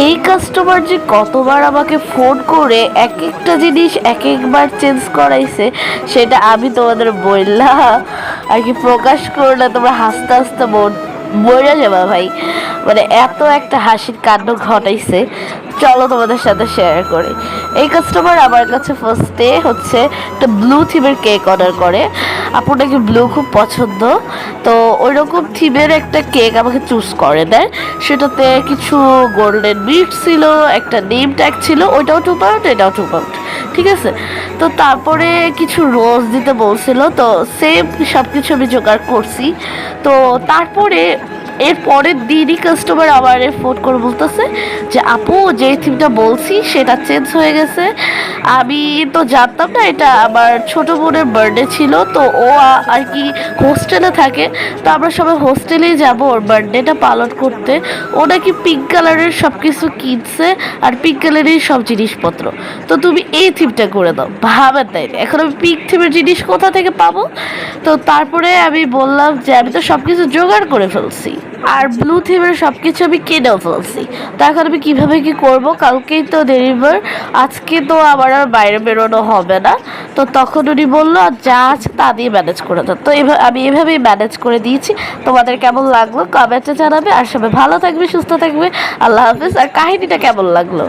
এই কাস্টমার যে কতবার আমাকে ফোন করে এক একটা জিনিস এক একবার চেঞ্জ করাইছে, সেটা আমি তোমাদের বললা আর কি প্রকাশ করলে তোমরা হাসতে হাসতে মরে যাবা ভাই। মানে এত একটা হাসির কাণ্ড ঘটাইছে, চলো তোমাদের সাথে শেয়ার করি। এই কাস্টমার আমার কাছে ফার্স্টে হচ্ছে একটা ব্লু থিমের কেক অর্ডার করে। আপুর নাকি ব্লু খুব পছন্দ, তো ওই রকম থিমের একটা কেক আমাকে চুজ করে দেয়। সেটাতে কিছু গোল্ডেন বিট ছিল, একটা নেম ট্যাগ ছিল, ওইটাও 2 পাউন্ড, এটাও 2 পাউন্ড, ঠিক আছে। তো তারপরে কিছু রোজ দিতে বলছিল, তো সেম সব কিছু আমি জোগাড় করছি। তো তারপরে এর পরের দিনই কাস্টমার আবার ফোন করে বলতেছে যে আপু যে থিমটা বলছি সেটা চেঞ্জ হয়ে গেছে। আমি তো জানতাম না, এটা আমার ছোট বোনের বার্থডে ছিল, তো ও আর কি হোস্টেলে থাকে, তো আমরা সবাই হোস্টেলেই যাব ওর বার্থডেটা পালন করতে। ও নাকি পিঙ্ক কালারের সব কিছু কিনছে আর পিঙ্ক কালারের সব জিনিসপত্র। তো তুমি এই থিমটা করে দাও। ভাবেন তাই এখন আমি পিঙ্ক থিমের জিনিস কোথা থেকে পাবো? তো তারপরে আমি বললাম যে আমি তো সব কিছু জোগাড় করে ফেলছি আর ব্লু থিমের সব কিছু আমি কিনেও ফেলছি, তো এখন আমি কীভাবে কী করবো? কালকেই তো ডেলিভার, আজকে তো আবার আর বাইরে বেরোনো হবে না। তো তখন উনি বললো যা আছে তা দিয়ে ম্যানেজ করে দাও। তো আমি এভাবেই ম্যানেজ করে দিয়েছি। তোমাদের কেমন লাগলো কমেন্টে জানাবে, আর সবাই ভালো থাকবে, সুস্থ থাকবে। আল্লাহ হাফিজ। আর কাহিনীটা কেমন লাগলো?